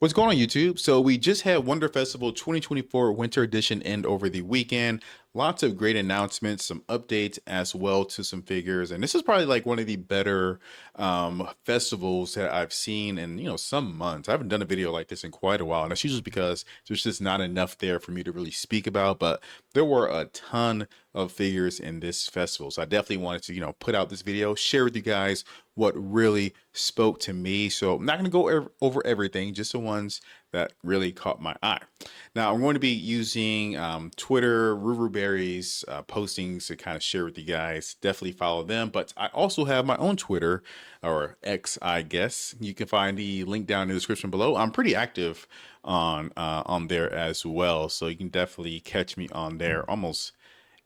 What's going on, YouTube? So we just had Wonder Festival 2024 Winter Edition end over the weekend. Lots of great announcements, some updates as well to some figures, and this is probably like one of the better festivals that I've seen in some months. I haven't done a video like this in quite a while, and that's usually because there's just not enough there for me to really speak about. But there were a ton of figures in this festival, so I definitely wanted to put out this video, share with you guys what really spoke to me. So I'm not going to go over everything, just the ones that really caught my eye. Now I'm going to be using Twitter, Ruruberry's postings to kind of share with you guys. Definitely follow them. But I also have my own Twitter, or X, I guess. You can find the link down in the description below. I'm pretty active on there as well, so you can definitely catch me on there almost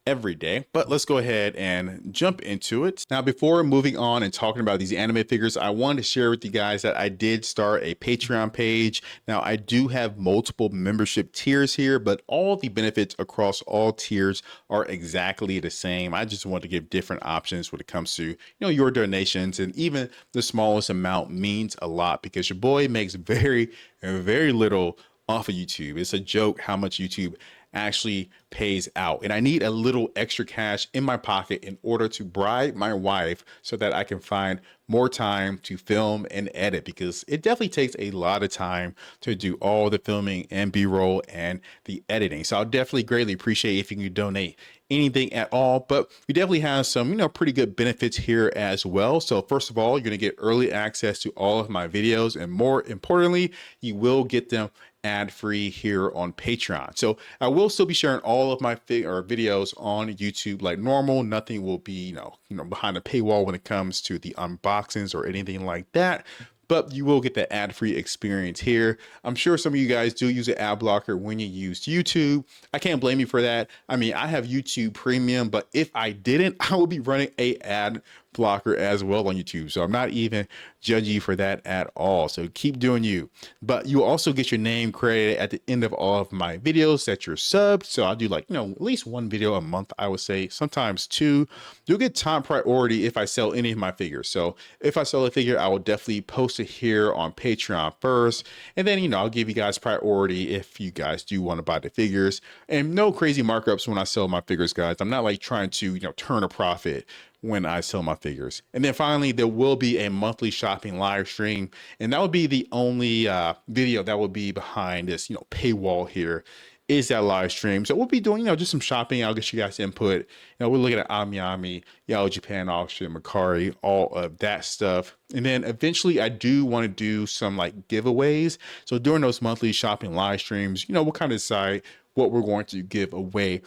every day. But let's go ahead and jump into it. Now, before moving on and talking about these anime figures, I wanted to share with you guys that I did start a Patreon page. Now, I do have multiple membership tiers here, but all the benefits across all tiers are exactly the same. I just want to give different options when it comes to your donations, and even the smallest amount means a lot because your boy makes very little off of YouTube. It's a joke how much YouTube actually pays out, and I need a little extra cash in my pocket in order to bribe my wife so that I can find more time to film and edit, because it definitely takes a lot of time to do all the filming and b-roll and the editing. So I'll definitely greatly appreciate if you can donate anything at all. But we definitely have some pretty good benefits here as well. So first of all, you're going to get early access to all of my videos, and more importantly, you will get them ad-free here on Patreon. So I will still be sharing all of my videos on YouTube like normal. Nothing will be behind a paywall when it comes to the unboxings or anything like that, but you will get the ad-free experience here. I'm sure some of you guys do use an ad blocker when you use YouTube. I can't blame you for that. I mean, I have YouTube Premium, but if I didn't, I would be running a ad blocker as well on YouTube. So I'm not even judging you for that at all. So keep doing you. But you will also get your name credited at the end of all of my videos that you're subbed. So I'll do at least one video a month, I would say, sometimes two. You'll get top priority if I sell any of my figures. So if I sell a figure, I will definitely post it here on Patreon first. And then, I'll give you guys priority if you guys do want to buy the figures. And no crazy markups when I sell my figures, guys. I'm not like trying to, turn a profit when I sell my figures. And then finally, there will be a monthly shopping live stream, and that would be the only video that will be behind this paywall here, is that live stream. So we'll be doing just some shopping. I'll get you guys input. We're looking at Amiyami, Yellow Japan Auction, Makari, all of that stuff. And then eventually I do want to do some giveaways. So during those monthly shopping live streams, we'll kind of decide what we're going to give away,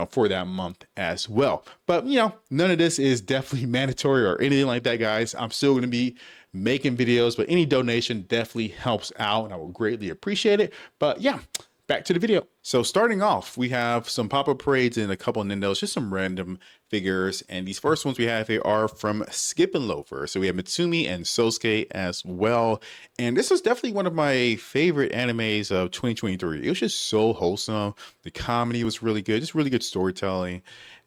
for that month as well. But, none of this is definitely mandatory or anything like that, guys. I'm still going to be making videos, but any donation definitely helps out, and I will greatly appreciate it. But yeah, back to the video. So starting off, we have some pop-up parades and a couple of Nintendos, just some random figures. And these first ones we have here are from Skip and Loafer. So we have Mitsumi and Sosuke as well. And this was definitely one of my favorite animes of 2023. It was just so wholesome. The comedy was really good, just really good storytelling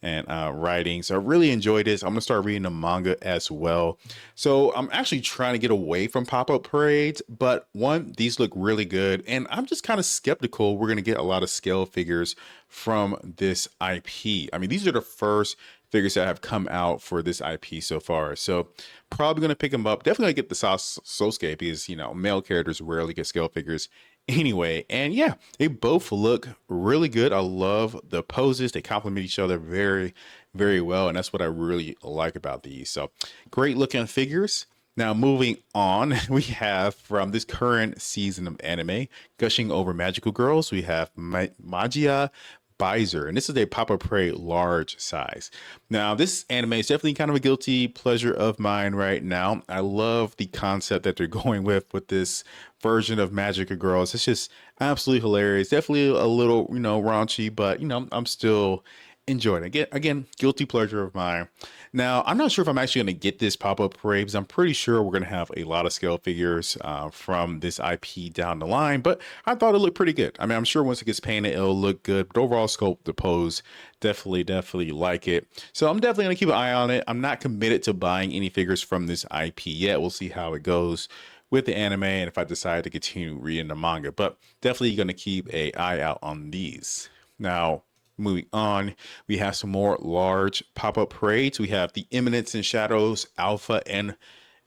and writing. So I really enjoyed this. I'm gonna start reading the manga as well. So I'm actually trying to get away from pop-up parades, but one, these look really good, and I'm just kind of skeptical we're gonna get a lot of scale figures from this IP. I mean, these are the first figures that have come out for this IP so far. So probably gonna pick them up. Definitely gonna get the Sosuke because male characters rarely get scale figures anyway. And yeah, they both look really good. I love the poses. They complement each other very well, and that's what I really like about these. So great looking figures. Now moving on, we have from this current season of anime, gushing over magical girls, we have Magia Baiser, and this is a Papa Parade large size. Now, this anime is definitely kind of a guilty pleasure of mine right now. I love the concept that they're going with this version of Magica Girls. It's just absolutely hilarious. Definitely a little, raunchy, but I'm still enjoying it. Again, guilty pleasure of mine. Now, I'm not sure if I'm actually going to get this pop-up parade, because I'm pretty sure we're going to have a lot of scale figures from this IP down the line, but I thought it looked pretty good. I mean, I'm sure once it gets painted, it'll look good, but overall scope, the pose, definitely like it. So I'm definitely going to keep an eye on it. I'm not committed to buying any figures from this IP yet. We'll see how it goes with the anime and if I decide to continue reading the manga. But definitely going to keep a eye out on these. Now, moving on, we have some more large pop-up parades. We have the Eminence and Shadows Alpha and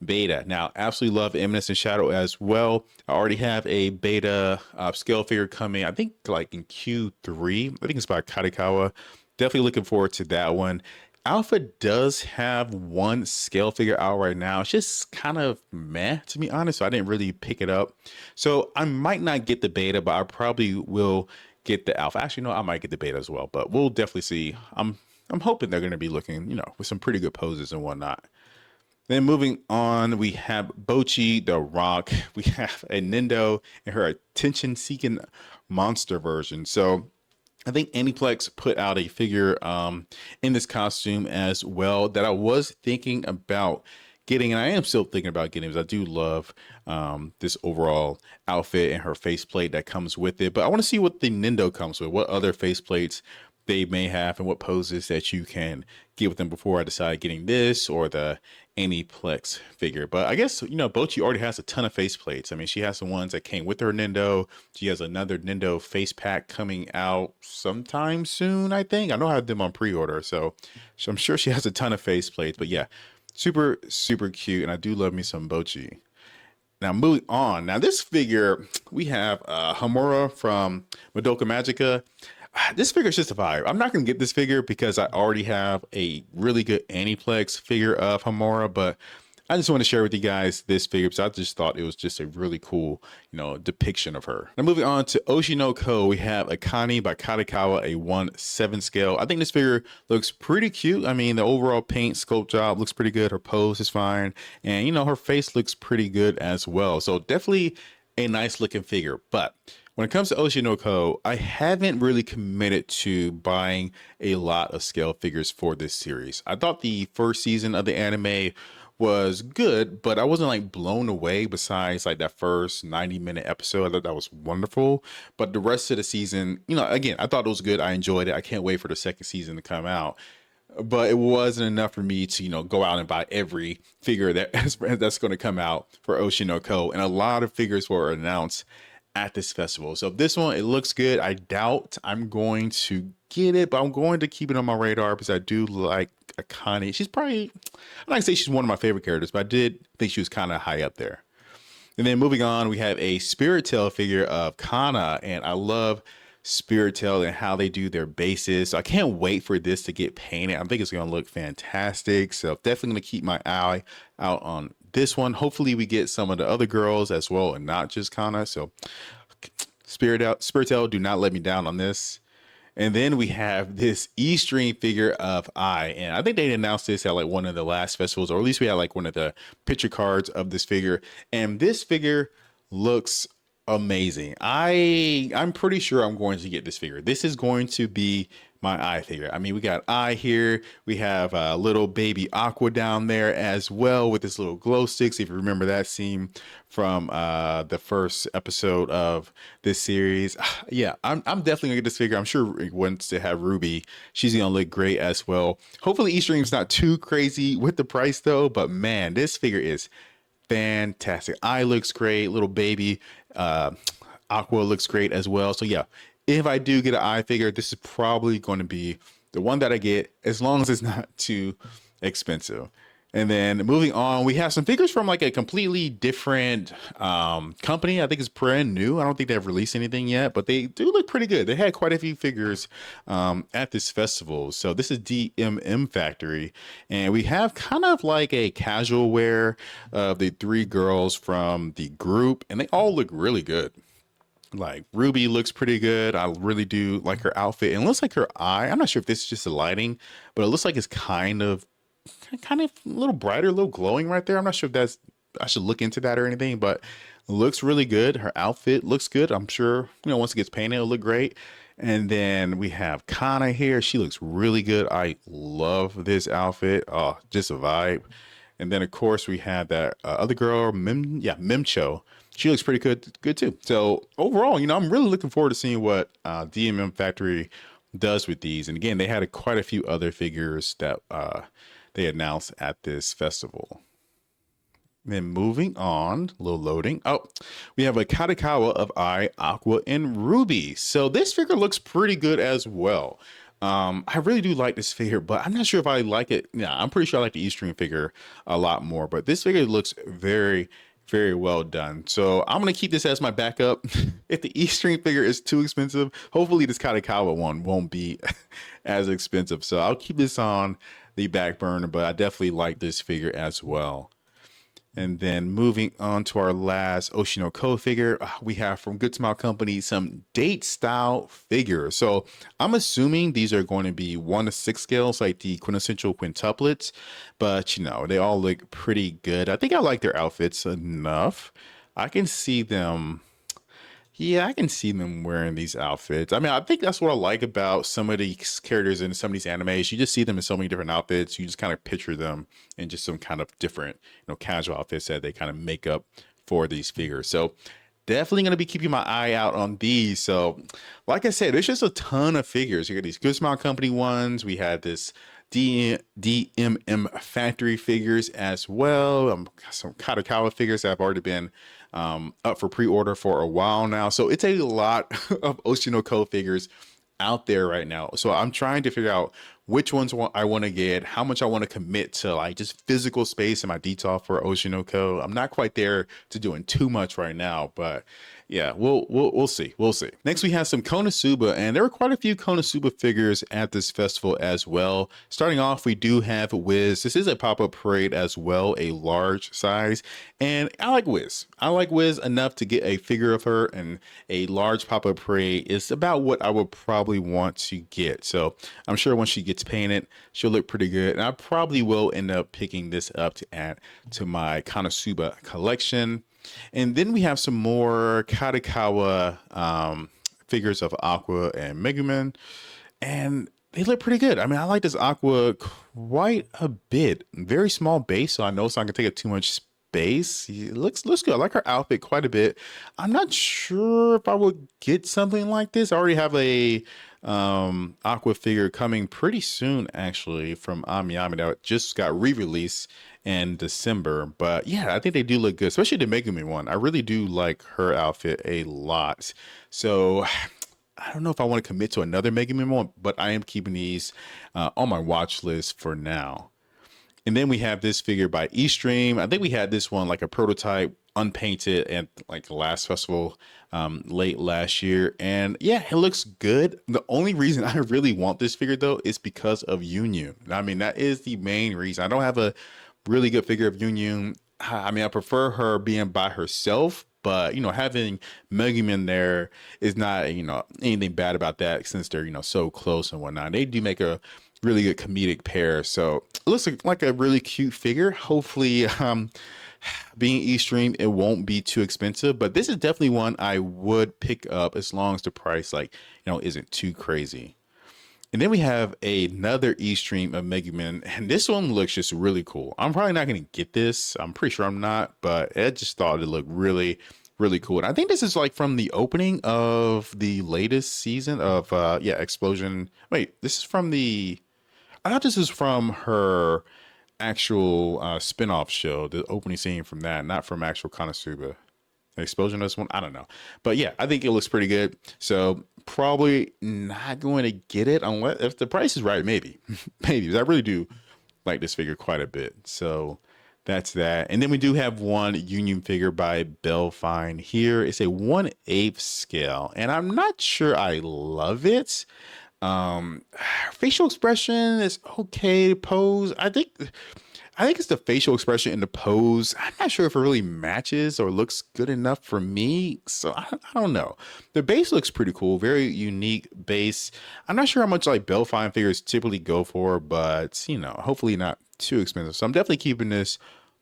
Beta. Now, absolutely love Eminence and Shadow as well. I already have a beta scale figure coming, I think like in Q3. I think it's by Katikawa. Definitely looking forward to that one. Alpha does have one scale figure out right now. It's just kind of meh, to be honest. So I didn't really pick it up. So I might not get the beta, but I probably will get the alpha. Actually, no, I might get the beta as well, but we'll definitely see. I'm hoping they're going to be looking, with some pretty good poses and whatnot. Then moving on, we have Bochi the Rock. We have a Nindo and her attention-seeking monster version. So I think Aniplex put out a figure in this costume as well that I was thinking about getting, and I am still thinking about getting, because I do love this overall outfit and her faceplate that comes with it. But I want to see what the Nindo comes with, what other faceplates they may have, and what poses that you can get with them before I decide getting this or the Aniplex figure. But I guess, Bochi already has a ton of faceplates. I mean, she has the ones that came with her Nindo. She has another Nindo face pack coming out sometime soon, I think. I know I have them on pre-order, so I'm sure she has a ton of faceplates. But yeah, super, super cute, and I do love me some Bochi. Now, moving on. Now, this figure, we have Hamura from Madoka Magica. This figure is just a vibe. I'm not going to get this figure because I already have a really good Aniplex figure of Hamura, but I just want to share with you guys this figure because I just thought it was just a really cool, depiction of her. Now, moving on to Oshinoko, we have Akane by Katikawa, a 1/7 scale. I think this figure looks pretty cute. I mean, the overall paint sculpt job looks pretty good. Her pose is fine. And, her face looks pretty good as well. So definitely a nice looking figure. But when it comes to Oshinoko, I haven't really committed to buying a lot of scale figures for this series. I thought the first season of the anime was good, but I wasn't like blown away besides like that first 90-minute episode. I thought that was wonderful. But the rest of the season, again, I thought it was good. I enjoyed it. I can't wait for the second season to come out. But it wasn't enough for me to, go out and buy every figure that's going to come out for Oshinoko. And a lot of figures were announced at this festival. So this one, it looks good. I doubt I'm going to get it, but I'm going to keep it on my radar because I do like Akane. She's probably, I'm not gonna say she's one of my favorite characters, but I did think she was kind of high up there. And then moving on, we have a Spirit Tail figure of Kana, and I love Spirit Tail and how they do their bases. So I can't wait for this to get painted. I think it's going to look fantastic. So definitely going to keep my eye out on this one. Hopefully we get some of the other girls as well and not just Kana. So Spirit Tail, do not let me down on this. And then we have this E-string figure of I, and I think they announced this at like one of the last festivals, or at least we had like one of the picture cards of this figure. And this figure looks amazing. I'm pretty sure I'm going to get this figure. This is going to be my I figure. I mean, we got I here. We have little baby Aqua down there as well with this little glow sticks. If you remember that scene from the first episode of this series. Yeah, I'm definitely gonna get this figure. I'm sure once they have Ruby, she's gonna look great as well. Hopefully E-string's not too crazy with the price though, but man, this figure is fantastic. Eye looks great. Little baby Aqua looks great as well. So yeah, if I do get an eye figure, this is probably going to be the one that I get, as long as it's not too expensive. And then moving on, we have some figures from like a completely different company. I think it's brand new. I don't think they've released anything yet, but they do look pretty good. They had quite a few figures at this festival. So this is DMM Factory, and we have kind of like a casual wear of the three girls from the group, and they all look really good. Like Ruby looks pretty good. I really do like her outfit. And it looks like her eye, I'm not sure if this is just the lighting, but it looks like it's kind of a little brighter, a little glowing right there. I'm not sure if I should look into that or anything, but it looks really good. Her outfit looks good. I'm sure, once it gets painted, it'll look great. And then we have Kana here. She looks really good. I love this outfit. Oh, just a vibe. And then of course we have that other girl, Mimcho. She looks pretty good too. So overall, I'm really looking forward to seeing what DMM Factory does with these. And again, they had quite a few other figures that they announced at this festival. Then moving on, a little loading. Oh, we have a Katakawa of Eye, Aqua, and Ruby. So this figure looks pretty good as well. I really do like this figure, but I'm not sure if I like it. Yeah, I'm pretty sure I like the Eastern figure a lot more, but this figure looks very, very well done. So I'm gonna keep this as my backup. If the Eastern figure is too expensive, hopefully this Katakawa one won't be as expensive. So I'll keep this on the back burner, but I definitely like this figure as well. And then moving on to our last Oshinoko figure, we have from Good Smile Company some date style figures. So I'm assuming these are going to be 1:6 scales, like the quintessential quintuplets, but they all look pretty good. I think I like their outfits enough. I can see them yeah, I can see them wearing these outfits. I mean, I think that's what I like about some of these characters in some of these animes. You just see them in so many different outfits. You just kind of picture them in just some kind of different, casual outfits that they kind of make up for these figures. So definitely going to be keeping my eye out on these. So, like I said, there's just a ton of figures. You got these Good Smile Company ones. We had this DMM factory figures as well. Some Kadokawa figures that have already been up for pre-order for a while now. So it's a lot of Oshinoko figures out there right now. So I'm trying to figure out which ones I want to get, how much I want to commit to like just physical space in my detail for Oshinoko. I'm not quite there to doing too much right now, but yeah, we'll see. We'll see. Next, we have some Konosuba, and there were quite a few Konosuba figures at this festival as well. Starting off, we do have Wiz. This is a pop-up parade as well, a large size, and I like Wiz. I like Wiz enough to get a figure of her, and a large pop-up parade is about what I would probably want to get. So I'm sure once she gets painted, she'll look pretty good, and I probably will end up picking this up to add to my Konosuba collection. And then we have some more Kadokawa figures of Aqua and Megumin, and they look pretty good. I mean, I like this Aqua quite a bit. Very small base, so I know it's not gonna take up too much space. It looks good. I like her outfit quite a bit. I'm not sure if I would get something like this. I already have a Aqua figure coming pretty soon, actually, from Amiyami that just got re-released in December. But yeah, I think they do look good, especially the Megumi one. I really do like her outfit a lot. So I don't know if I want to commit to another Megumi one, but I am keeping these on my watch list for now. And then we have this figure by Eastream. I think we had this one like a prototype, unpainted, at like the last festival late last year. And yeah, it looks good. The only reason I really want this figure though is because of Yun. I mean, that is the main reason. I don't have a really good figure of Yun. I mean, I prefer her being by herself, but having Megumin there is not anything bad about that since they're so close and whatnot. They do make a really good comedic pair, so it looks like a really cute figure. Hopefully, being Eastream, it won't be too expensive, but this is definitely one I would pick up as long as the price isn't too crazy. And then we have another E-Stream of Megumin, and this one looks just really cool. I'm probably not going to get this. I'm pretty sure I'm not, but I just thought it looked really, really cool. And I think this is like from the opening of the latest season of, Explosion. Wait, this is from I thought this is from her actual spin-off show, the opening scene from that, not from actual Konosuba. Explosion this one, I don't know, but yeah, I think it looks pretty good. So probably not going to get it unless if the price is right. Maybe maybe, because I really do like this figure quite a bit. So that's that. And then we do have one Union figure by Belfine here. It's a 1/8 scale, and I'm not sure I love it. um Facial expression is okay. Pose, I think it's the facial expression and the pose. I'm not sure if it really matches or looks good enough for me. So I don't know. The base looks pretty cool. Very unique base. I'm not sure how much like Belfine figures typically go for, but hopefully not too expensive. So I'm definitely keeping this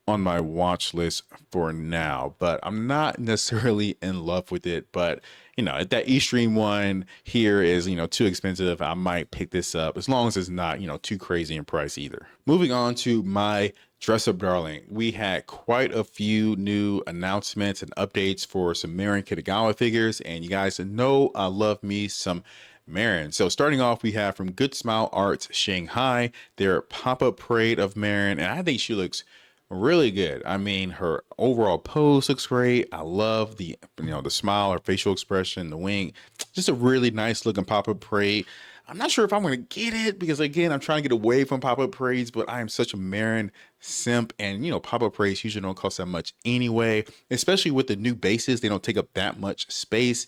on my watch list for now, but I'm not necessarily in love with it. But if that Eastream one here is too expensive, I might pick this up as long as it's not too crazy in price either. Moving on to my dress up darling, we had quite a few new announcements and updates for some Marin Kitagawa figures, and you guys know I love me some Marin. So starting off, we have from Good Smile Arts Shanghai their pop-up parade of Marin, and I think she looks really good. I mean, her overall pose looks great. I love the the smile, her facial expression, the wink. Just a really nice looking pop-up parade. I'm not sure if I'm gonna get it because again, I'm trying to get away from pop-up parades, but I am such a Marin simp, and pop-up parades usually don't cost that much anyway, especially with the new bases, they don't take up that much space.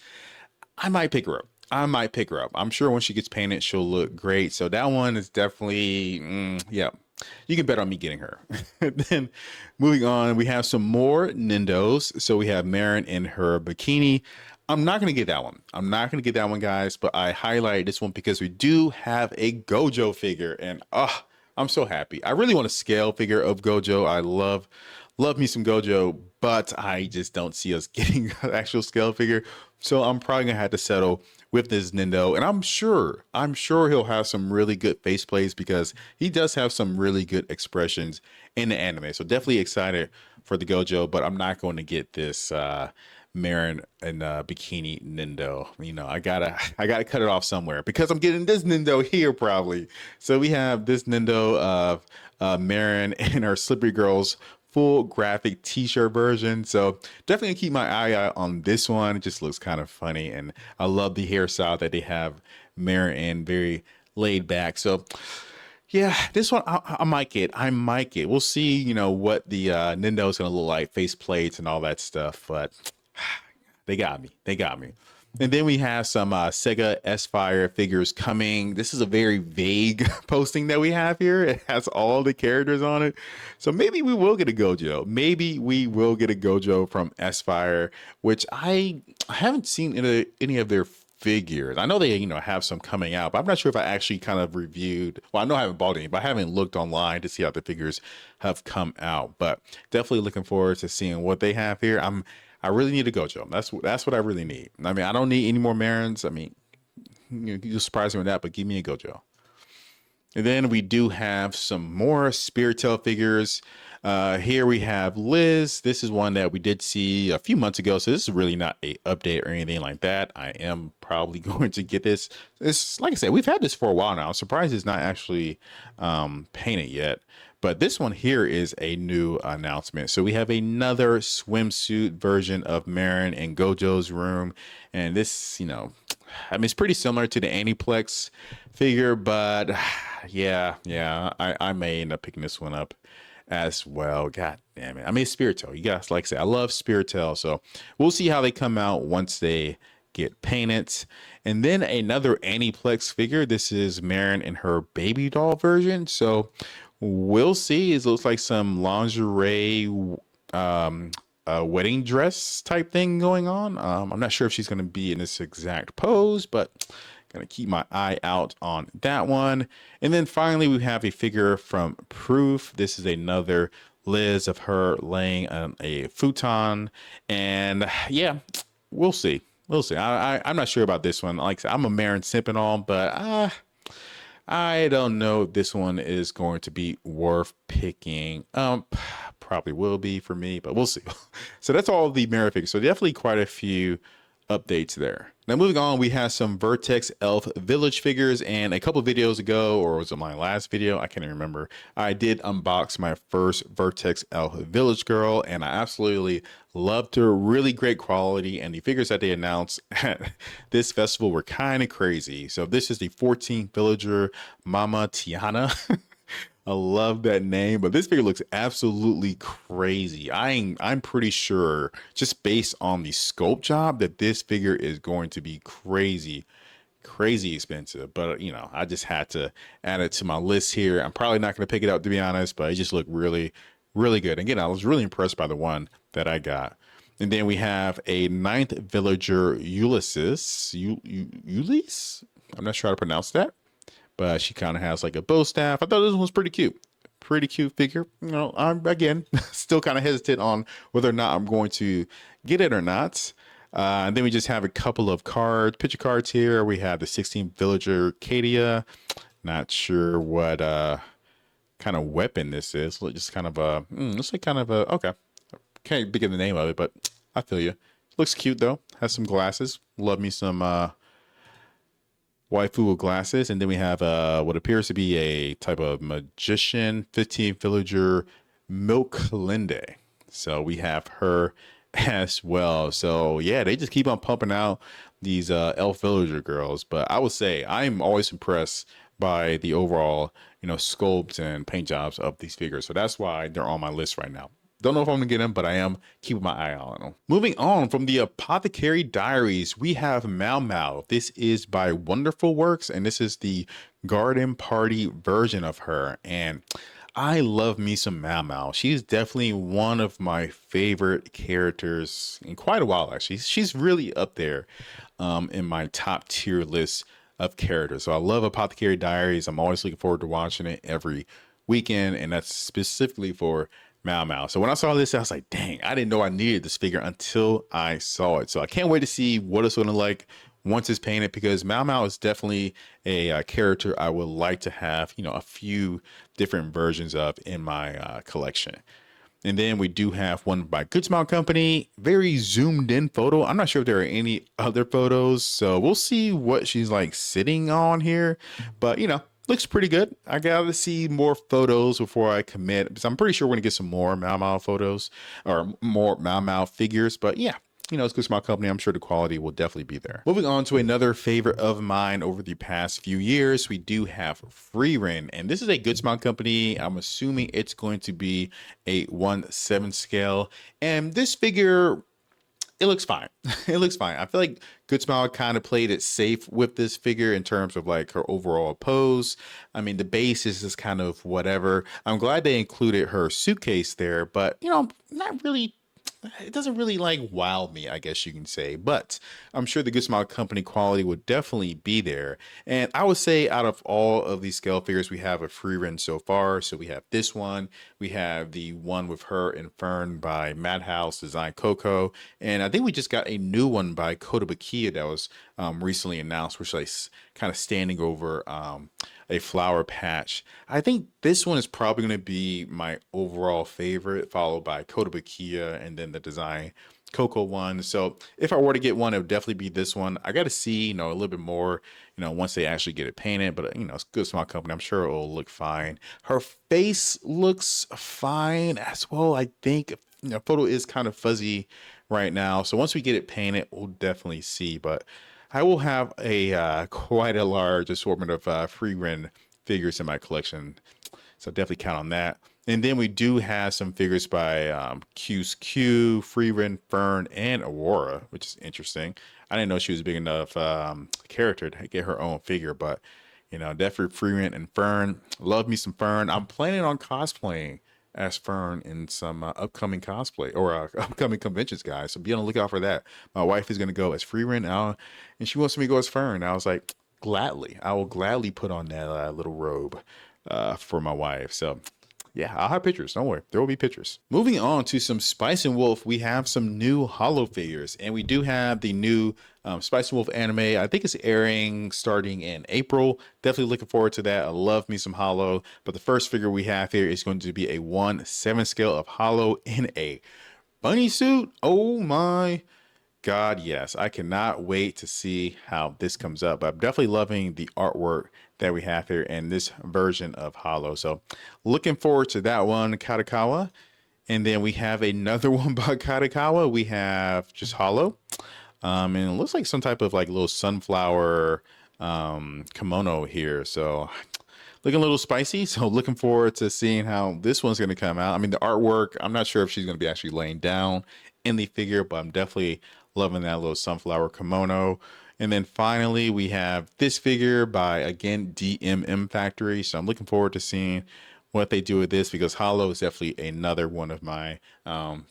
I might pick her up. I might pick her up. I'm sure when she gets painted, she'll look great. So that one is definitely, yeah, you can bet on me getting her. Then moving on, we have some more Nindos. So we have Marin in her bikini. I'm not going to get that one. I'm not going to get that one, guys, but I highlighted this one because we do have a Gojo figure. And I'm so happy. I really want a scale figure of Gojo. I love me some Gojo, but I just don't see us getting an actual scale figure. So I'm probably gonna have to settle with this Nindo, and I'm sure he'll have some really good face plays because he does have some really good expressions in the anime. So definitely excited for the Gojo, but I'm not going to get this Marin and bikini Nindo. I gotta cut it off somewhere because I'm getting this Nindo here probably. So we have this Nindo of Marin and her Slippery Girls full graphic t-shirt version. So definitely keep my eye out on this one. It just looks kind of funny, and I love the hairstyle that they have Marin in, very laid back. So yeah, this one I might get. I might get. We'll see, what the Nintendo is gonna look like, face plates and all that stuff. But they got me. They got me. And then we have some Sega S-Fire figures coming. This is a very vague posting that we have here. It has all the characters on it. So maybe we will get a Gojo. Maybe we will get a Gojo from S-Fire, which I haven't seen any of their figures. I know they, have some coming out, but I'm not sure if I actually kind of reviewed. Well, I know I haven't bought any, but I haven't looked online to see how the figures have come out. But definitely looking forward to seeing what they have here. I really need a Gojo. That's what I really need. I mean, I don't need any more Marins. I mean, you surprise me with that, but give me a Gojo. And then we do have some more Spiritel figures. Here we have Liz. This is one that we did see a few months ago, so this is really not a update or anything like that. I am probably going to get this. It's like I said, we've had this for a while now. I'm surprised it's not actually painted yet. But this one here is a new announcement. So we have another swimsuit version of Marin in Gojo's room. And this, I mean, it's pretty similar to the Aniplex figure, but yeah, I may end up picking this one up as well. God damn it. I mean, Spiritel. You guys, like I said, I love Spiritel. So we'll see how they come out once they get painted. And then another Aniplex figure. This is Marin in her baby doll version. So we'll see. It looks like some lingerie, wedding dress type thing going on. I'm not sure if she's going to be in this exact pose, but gonna keep my eye out on that one. And then finally, we have a figure from Proof. This is another Liz of her laying on a futon, and yeah, we'll see. We'll see. I'm not sure about this one. Like I said, I'm a Marin simp and all, but I don't know if this one is going to be worth picking. Probably will be for me, but we'll see. So that's all the Marin figures. So definitely quite a few updates there. Now moving on, we have some Vertex Elf Village figures, and a couple videos ago, or was it my last video? I can't even remember. I did unbox my first Vertex Elf Village girl, and I absolutely loved her. Really great quality, and the figures that they announced at this festival were kind of crazy. So this is the 14th villager, Mama Tiana. I love that name, but this figure looks absolutely crazy. I'm pretty sure, just based on the sculpt job, that this figure is going to be crazy expensive. But I just had to add it to my list here. I'm probably not going to pick it up, to be honest, but it just looked really, really good. Again, I was really impressed by the one that I got. And then we have a ninth villager, Ulysses. Ulysse? I'm not sure how to pronounce that, but she kind of has like a bow staff. I thought this one was pretty cute. Pretty cute figure. I'm again still kind of hesitant on whether or not I'm going to get it or not. And then we just have a couple of picture cards here. We have the 16th villager, Kadia. Not sure what kind of weapon this is. Just kind of looks like kind of a, okay. Can't begin the name of it, but I feel you. Looks cute though. Has some glasses. Love me some waifu with glasses. And then we have what appears to be a type of magician, 15th villager, Milk Linde. So we have her as well. So yeah, they just keep on pumping out these Elf Villager girls. But I would say I'm always impressed by the overall, sculpts and paint jobs of these figures. So that's why they're on my list right now. Don't know if I'm gonna get them, but I am keeping my eye on them. Moving on from the Apothecary Diaries, we have Mau Mau. This is by Wonderful Works, and this is the garden party version of her. And I love me some Mau Mau. She's definitely one of my favorite characters in quite a while, actually. She's really up there in my top tier list of characters. So I love Apothecary Diaries. I'm always looking forward to watching it every weekend, and that's specifically for Mau Mau. So when I saw this, I was like, dang, I didn't know I needed this figure until I saw it. So I can't wait to see what it's going to like once it's painted, because Mau Mau is definitely a character I would like to have, a few different versions of in my collection. And then we do have one by Good Smile Company, very zoomed in photo. I'm not sure if there are any other photos, so we'll see what she's like sitting on here. But looks pretty good. I gotta see more photos before I commit, because I'm pretty sure we're gonna get some more Mau Mau photos or more Mau Mau figures. But yeah, it's Good Smile Company. I'm sure the quality will definitely be there. Moving on to another favorite of mine over the past few years, we do have Frieren, and this is a Good Smile Company. I'm assuming it's going to be a 1/7 scale, and this figure, it looks fine. It looks fine. I feel like Good Smile kind of played it safe with this figure in terms of like her overall pose. I mean, the base is just kind of whatever. I'm glad they included her suitcase there, but not really, it doesn't really like wow me, I guess you can say. But I'm sure the Good Smile Company quality would definitely be there. And I would say out of all of these scale figures we have a Frieren so far, so we have this one, we have the one with her and Fern by Madhouse Design Coco, and I think we just got a new one by Kotobukiya that was recently announced, which like kind of standing over a flower patch. I think this one is probably going to be my overall favorite, followed by Kotobukiya and then the Design Coco one. So if I were to get one, it would definitely be this one. I got to see, a little bit more, once they actually get it painted. But it's a Good Smile Company. I'm sure it will look fine. Her face looks fine as well. I think photo is kind of fuzzy right now. So once we get it painted, we'll definitely see. But I will have a quite a large assortment of Frieren figures in my collection, so definitely count on that. And then we do have some figures by Q's Q, Frieren, Fern, and Aurora, which is interesting. I didn't know she was a big enough character to get her own figure, but definitely Frieren and Fern. Love me some Fern. I'm planning on cosplaying as Fern in some upcoming cosplay or upcoming conventions, guys. So be on the lookout for that. My wife is going to go as Frieren, and she wants me to go as Fern. I was like, gladly, I will gladly put on that little robe for my wife. So yeah, I'll have pictures. Don't worry. There will be pictures. Moving on to some Spice and Wolf, we have some new Holo figures, and we do have the new Spice and Wolf anime. I think it's airing starting in April. Definitely looking forward to that. I love me some Holo. But the first figure we have here is going to be a 1/7 scale of Holo in a bunny suit. Oh my God, yes. I cannot wait to see how this comes up. But I'm definitely loving the artwork that we have here in this version of Holo. So looking forward to that one, Katakawa. And then we have another one by Katakawa. We have just Holo. And it looks like some type of like little sunflower kimono here. So looking a little spicy. So looking forward to seeing how this one's going to come out. I mean, the artwork, I'm not sure if she's going to be actually laying down in the figure, but I'm definitely loving that little sunflower kimono. And then finally, we have this figure by, again, DMM Factory. So I'm looking forward to seeing what they do with this, because Holo is definitely another one of my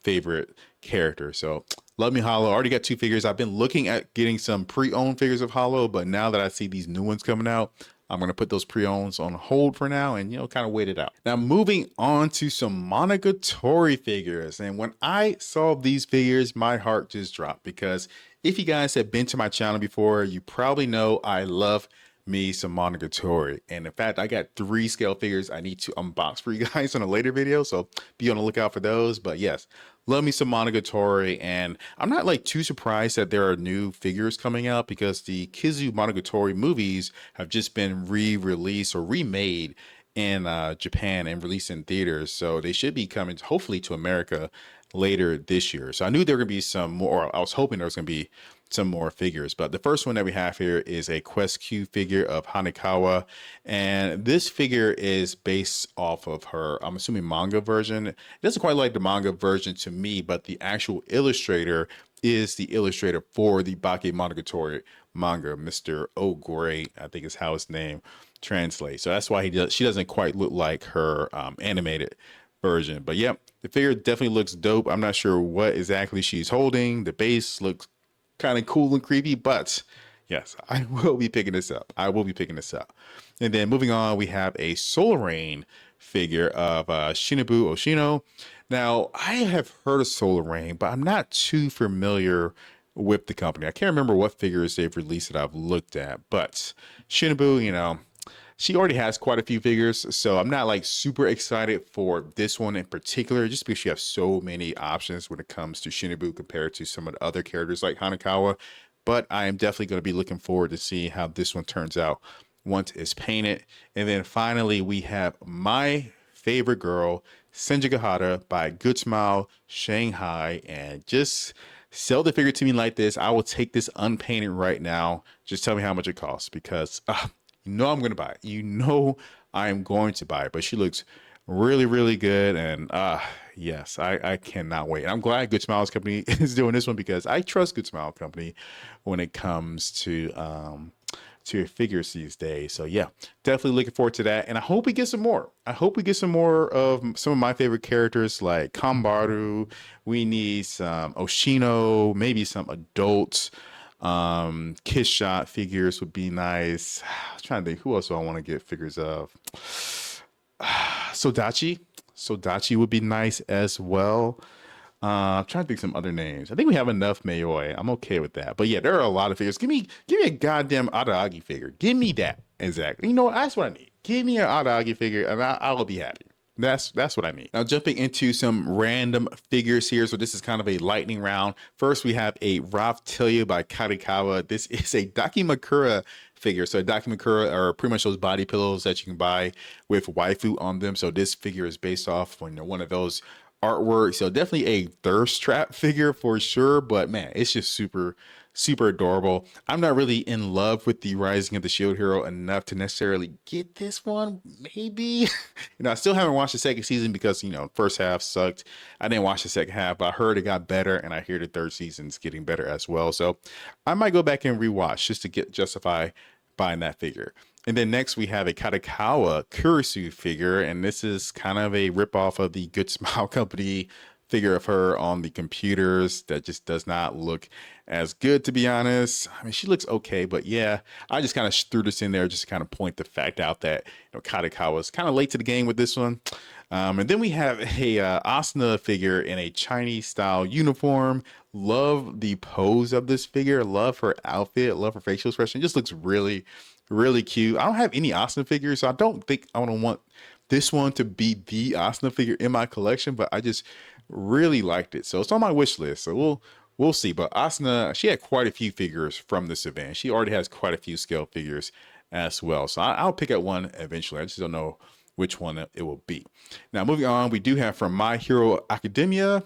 favorite characters. So love me Holo. Already got two figures. I've been looking at getting some pre-owned figures of Holo, but now that I see these new ones coming out, I'm going to put those pre-owns on hold for now and, kind of wait it out. Now, moving on to some Monogatari figures. And when I saw these figures, my heart just dropped, because if you guys have been to my channel before, you probably know I love me some Monogatari. And in fact, I got 3 scale figures I need to unbox for you guys in a later video, so be on the lookout for those. But yes, love me some Monogatari, and I'm not like too surprised that there are new figures coming out, because the Kizu Monogatari movies have just been re-released or remade in Japan and released in theaters. So they should be coming hopefully to America later this year. So I knew there were going to be some more. I was hoping there was going to be some more figures. But the first one that we have here is a Quest Q figure of Hanekawa. And this figure is based off of her, I'm assuming, manga version. It doesn't quite like the manga version to me, but the actual illustrator is the illustrator for the Bakemonogatari manga, Mr. O'Gray, I think is how his name translates. So that's why she doesn't quite look like her animated version. But yep, the figure definitely looks dope. I'm not sure what exactly she's holding. The base looks kind of cool and creepy, but yes, I will be picking this up. I will be picking this up. And then moving on, we have a Solar Rain figure of Shinobu Oshino. Now, I have heard of Solar Rain, but I'm not too familiar with the company. I can't remember what figures they've released that I've looked at, but Shinobu, she already has quite a few figures, so I'm not like super excited for this one in particular, just because she has so many options when it comes to Shinobu compared to some of the other characters like Hanekawa. But I am definitely going to be looking forward to seeing how this one turns out once it's painted. And then finally, we have my favorite girl, Senjigahara by Good Smile Shanghai, and just sell the figure to me like this. I will take this unpainted right now. Just tell me how much it costs, because I'm going to buy it. I am going to buy it. But she looks really, really good. And yes, I cannot wait. And I'm glad Good Smiles Company is doing this one, because I trust Good Smile Company when it comes to your figures these days. So yeah, definitely looking forward to that. And I hope we get some more. I hope we get some more of some of my favorite characters like Kambaru. We need some Oshino, maybe some adults. Kiss Shot figures would be nice. I'm trying to think, who else do I want to get figures of? Sodachi would be nice as well. I'm trying to think some other names. I think we have enough Mayoi. I'm okay with that. But yeah, there are a lot of figures. Give me a goddamn Araragi figure. Give me that. Exactly. That's what I need. Give me an Araragi figure and I will be happy. That's what I mean. Now jumping into some random figures here. So this is kind of a lightning round. First, we have a Raphtalia by Karikawa. This is a Dakimakura figure. So Dakimakura are pretty much those body pillows that you can buy with waifu on them. So this figure is based off one of those artwork. So definitely a thirst trap figure for sure, but man, it's just super adorable. I'm not really in love with the Rising of the Shield Hero enough to necessarily get this one. Maybe I still haven't watched the second season because first half sucked. I didn't watch the second half, but I heard it got better, and I hear the third season's getting better as well. So I might go back and rewatch just to justify buying that figure. And then next we have a Karikawa Kurisu figure, and this is kind of a ripoff of the Good Smile Company figure of her on the computers that just does not look as good, to be honest. I mean, she looks okay, but yeah, I just kind of threw this in there just to kind of point the fact out that Karikawa is kind of late to the game with this one. And then we have a Asuna figure in a Chinese style uniform. Love the pose of this figure. Love her outfit. Love her facial expression. It just looks really, really cute. I don't have any Asuna figures, so I don't think I want this one to be the Asuna figure in my collection, but I just really liked it. So it's on my wish list. So we'll see. But Asuna, she had quite a few figures from this event. She already has quite a few scale figures as well. So I'll pick up one eventually. I just don't know which one it will be. Now, moving on, we do have from My Hero Academia,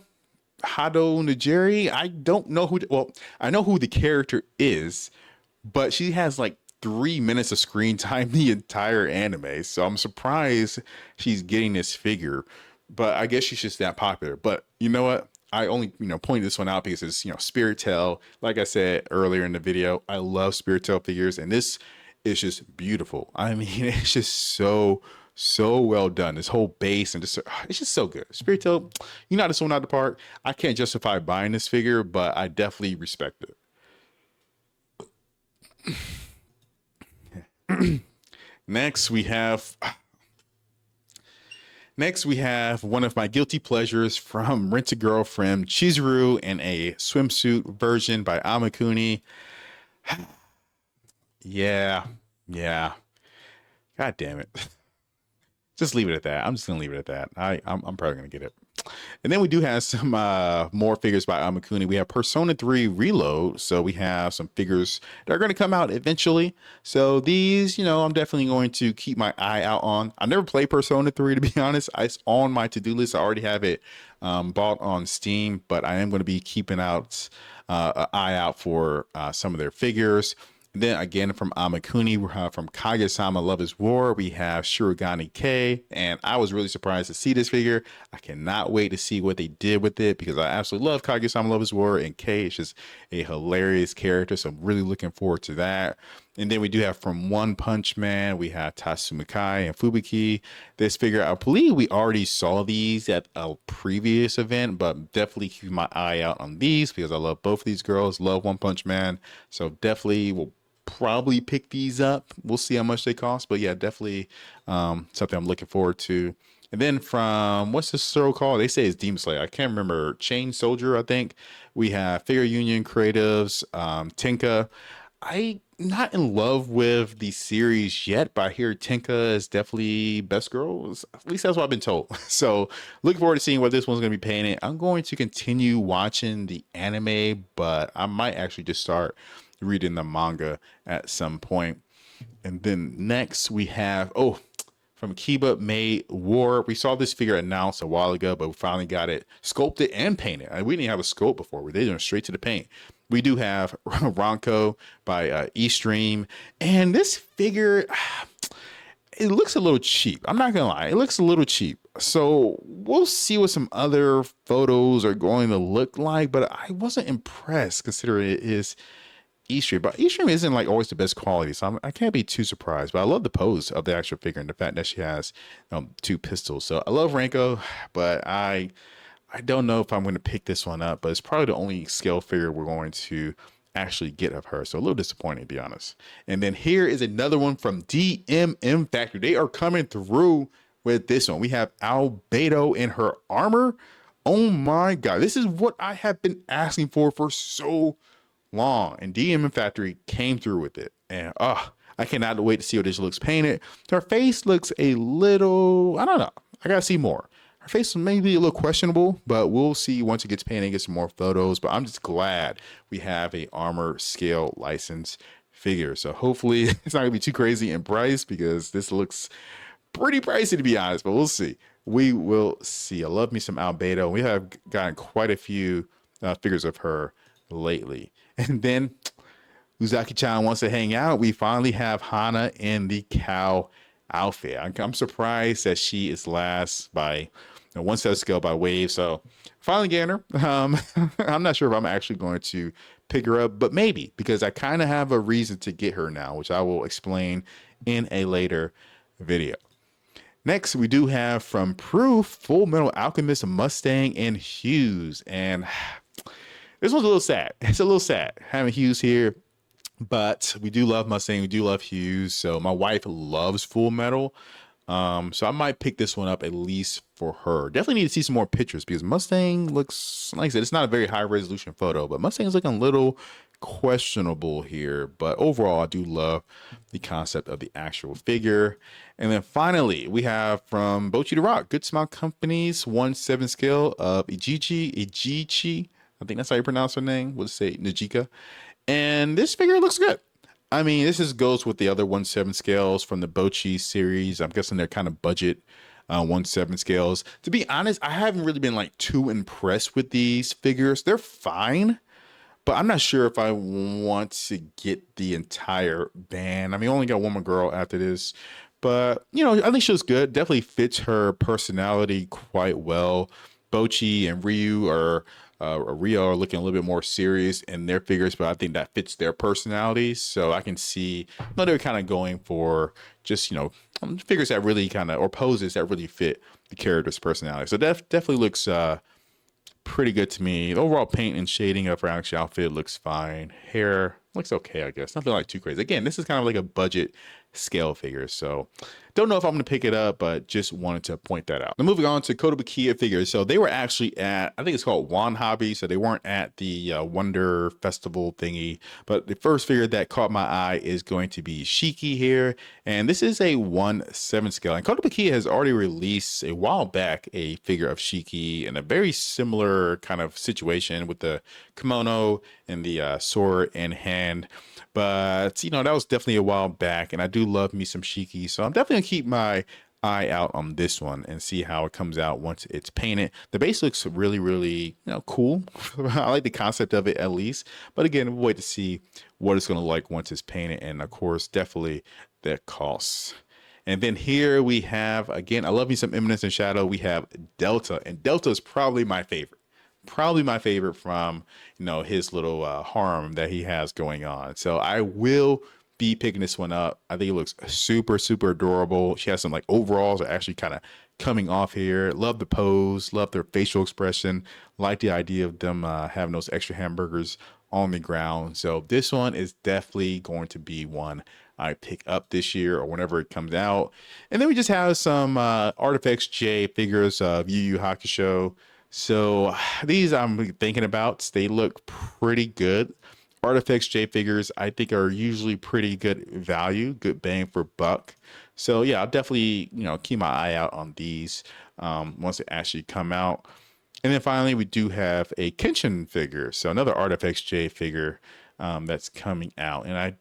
Hado Nijeri. I don't know I know who the character is, but she has like 3 minutes of screen time the entire anime. So I'm surprised she's getting this figure, but I guess she's just that popular. But you know what? I only, point this one out because it's, Spirit Tail. Like I said earlier in the video, I love Spirit Tail figures, and this is just beautiful. I mean, it's just so well done. This whole base and just, it's just so good. Spirit Tail, this one out the park. I can't justify buying this figure, but I definitely respect it. Next, we have one of my guilty pleasures from Rent a Girlfriend, Chizuru in a swimsuit version by Amakuni. Yeah. God damn it. Just leave it at that. I'm just gonna leave it at that. I'm probably gonna get it. And then we do have some more figures by Amakuni. We have Persona 3 Reload. So we have some figures that are going to come out eventually. So these, I'm definitely going to keep my eye out on. I never played Persona 3, to be honest. It's on my to-do list. I already have it bought on Steam, but I am going to be keeping out an eye out for some of their figures. And then again from Amakuni, from Kaguya-sama Love is War, we have Shirogane K, and I was really surprised to see this figure. I cannot wait to see what they did with it because I absolutely love Kaguya-sama Love is War, and K is just a hilarious character, so I'm really looking forward to that. And then we do have from One Punch Man, we have Tatsumi Kai and Fubuki. This figure, I believe we already saw these at a previous event, but definitely keep my eye out on these because I love both of these girls, love One Punch Man. So definitely will probably pick these up. We'll see how much they cost, but yeah, definitely something I'm looking forward to. And then from what's this show called? They say it's Demon Slayer. I can't remember. Chain Soldier, I think. We have Figure Union Creatives, Tenka. I'm not in love with the series yet, but I hear Tenka is definitely best girls. At least that's what I've been told. So looking forward to seeing what this one's going to be painted. I'm going to continue watching the anime, but I might actually just start reading the manga at some point. And then next we have, from Kiba Made War. We saw this figure announced a while ago, but we finally got it sculpted and painted. We didn't have a sculpt before. We did it straight to the paint. We do have Ronko by Eastream. And this figure, it looks a little cheap. I'm not going to lie. It looks a little cheap. So we'll see what some other photos are going to look like, but I wasn't impressed considering it is Eastream, but Eastream isn't like always the best quality, so I can't be too surprised. But I love the pose of the actual figure and the fact that she has two pistols. So I love Ranko, but I don't know if I'm going to pick this one up. But it's probably the only scale figure we're going to actually get of her. So a little disappointing, to be honest. And then here is another one from DMM Factory. They are coming through with this one. We have Albedo in her armor. Oh my god, this is what I have been asking for so long, and DMM Factory came through with it, and I cannot wait to see how this looks painted. Her face looks a little, I don't know, I gotta see more. Her face may be a little questionable, but we'll see once it gets painted and get some more photos. But I'm just glad we have a armor scale license figure, so hopefully it's not gonna be too crazy in price because this looks pretty pricey, to be honest, but we'll see. We will see. I love me some Albedo. We have gotten quite a few figures of her lately. And then Uzaki-chan wants to hang out. We finally have Hana in the cow outfit. I'm surprised that she is last by one set of scale by Wave. So finally getting her. I'm not sure if I'm actually going to pick her up, but maybe because I kind of have a reason to get her now, which I will explain in a later video. Next, we do have from Proof, Full Metal Alchemist Mustang and Hughes. And this one's a little sad. It's a little sad having Hughes here, but we do love Mustang. We do love Hughes. So my wife loves Full Metal. So I might pick this one up at least for her. Definitely need to see some more pictures because Mustang looks, like I said, it's not a very high resolution photo, but Mustang is looking a little questionable here. But overall, I do love the concept of the actual figure. And then finally, we have from Bocchi the Rock, Good Smile Company's 1/7 scale of Ijichi. I think that's how you pronounce her name. We'll say Najika. And this figure looks good. I mean, this just goes with the other 1/7 scales from the Bocchi series. I'm guessing they're kind of budget 1/7 scales. To be honest, I haven't really been like too impressed with these figures. They're fine, but I'm not sure if I want to get the entire band. I mean, I only got one more girl after this, but I think she looks good. Definitely fits her personality quite well. Bocchi and Ryu are looking a little bit more serious in their figures, but I think that fits their personalities. So I can see, they're kind of going for just, figures that really or poses that really fit the character's personality. So that definitely looks pretty good to me. The overall paint and shading of her outfit looks fine. Hair looks okay, I guess. Nothing like too crazy. Again, this is kind of like a budget scale figures. So don't know if I'm going to pick it up, but just wanted to point that out. Now moving on to Kotobukiya figures. So they were actually at, I think it's called Wan Hobby. So they weren't at the Wonder Festival thingy, but the first figure that caught my eye is going to be Shiki here. And this is a 1/7 scale. And Kotobukiya has already released a while back a figure of Shiki in a very similar kind of situation with the kimono and the sword in hand. But, you know, that was definitely a while back, and I do love me some Shiki, so I'm definitely gonna keep my eye out on this one and see how it comes out once it's painted. The base looks really, really, cool. I like the concept of it at least, but again, we'll wait to see what it's gonna look like once it's painted, and of course, definitely the costs. And then here we have, again, I love me some Eminence and Shadow. We have Delta, and Delta is probably my favorite. Probably my favorite from, his little harm that he has going on. So I will be picking this one up. I think it looks super, super adorable. She has some like overalls are actually kind of coming off here. Love the pose, love their facial expression. Like the idea of them having those extra hamburgers on the ground. So this one is definitely going to be one I pick up this year or whenever it comes out. And then we just have some Artifacts J figures of Yu Yu Hakusho. So these I'm thinking about, they look pretty good. Artifacts J figures, I think, are usually pretty good value, good bang for buck. So yeah, I'll definitely, keep my eye out on these once they actually come out. And then finally, we do have a Kenshin figure. So another Artifacts J figure that's coming out. And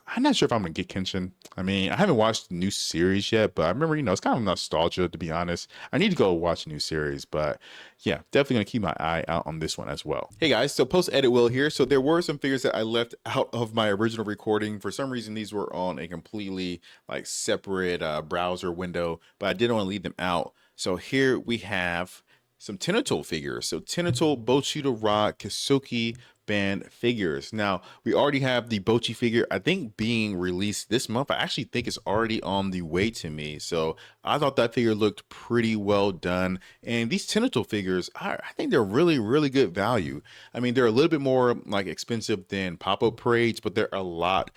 I'm not sure if I'm going to get Kenshin. I mean, I haven't watched the new series yet, but I remember, it's kind of nostalgia, to be honest. I need to go watch a new series, but yeah, definitely going to keep my eye out on this one as well. Hey guys, so post edit Will here. So there were some figures that I left out of my original recording. For some reason, these were on a completely like separate browser window, but I didn't want to leave them out. So here we have some Tenato figures. So Tenato, Bocchi Rock, Keisuke band figures. Now, we already have the Bocchi figure, I think, being released this month. I actually think it's already on the way to me. So I thought that figure looked pretty well done. And these Tenato figures, I think they're really, really good value. I mean, they're a little bit more like expensive than pop-up parades, but they're a lot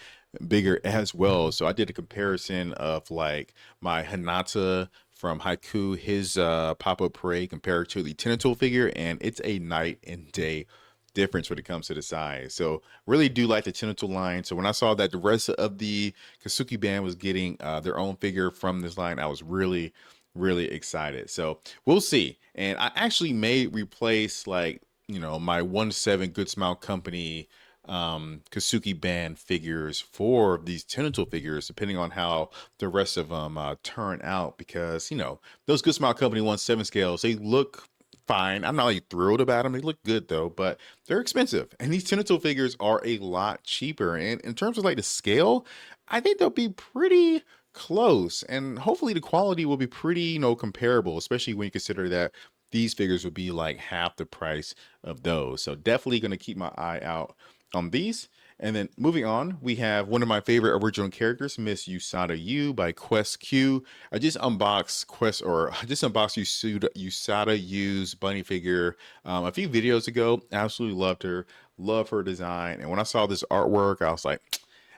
bigger as well. So I did a comparison of like my Hinata from Haiku, his pop-up parade compared to the Tenato figure, and it's a night and day difference when it comes to the size. So really do like the Tenato line. So when I saw that the rest of the Keisuke band was getting their own figure from this line, I was really, really excited. So we'll see. And I actually may replace like, my 1/7 Good Smile Company Keisuke band figures for these Tenato figures, depending on how the rest of them turn out, because those Good Smile Company 1/7 scales, they look fine. I'm not like thrilled about them. They look good though, but they're expensive, and these Tenato figures are a lot cheaper. And in terms of like the scale, I think they'll be pretty close, and hopefully the quality will be pretty comparable, especially when you consider that these figures would be like half the price of those. So definitely going to keep my eye out on these. And then moving on, we have one of my favorite original characters, Miss Usada Yu by Quest Q. I just unboxed Usada Yu's bunny figure a few videos ago. Absolutely loved her, love her design. And when I saw this artwork, I was like,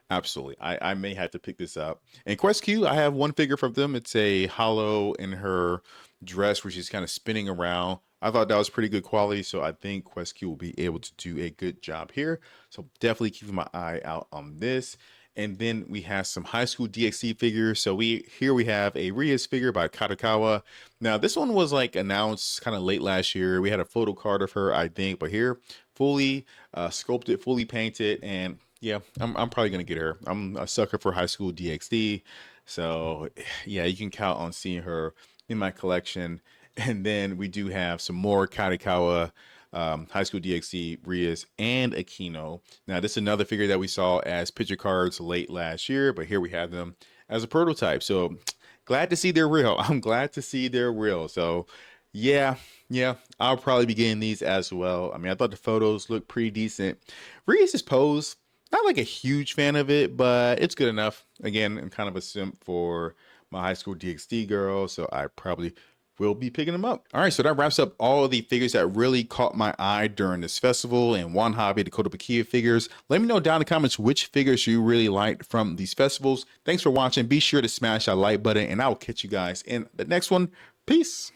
absolutely, I may have to pick this up. And Quest Q, I have one figure from them. It's a hollow in her dress where she's kind of spinning around. I thought that was pretty good quality, so I think Quest Q will be able to do a good job here. So definitely keeping my eye out on this. And then we have some high school DxD figures. So we have a Rias figure by Kadokawa. Now this one was like announced kind of late last year. We had a photo card of her, I think, but here fully sculpted, fully painted, and yeah, I'm probably gonna get her. I'm a sucker for high school DxD, so yeah, you can count on seeing her in my collection. And then we do have some more Kadokawa High School DxD, Rias, and Akino. Now, this is another figure that we saw as picture cards late last year, but here we have them as a prototype. So glad to see they're real. I'm glad to see they're real. So yeah, I'll probably be getting these as well. I mean, I thought the photos looked pretty decent. Rias' pose, not like a huge fan of it, but it's good enough. Again, I'm kind of a simp for my high school DxD girl, so I probably we'll be picking them up. All right, so that wraps up all of the figures that really caught my eye during this festival and One Hobby Dakota Pakia figures. Let me know down in the comments which figures you really liked from these festivals. Thanks for watching. Be sure to smash that like button, and I will catch you guys in the next one. Peace.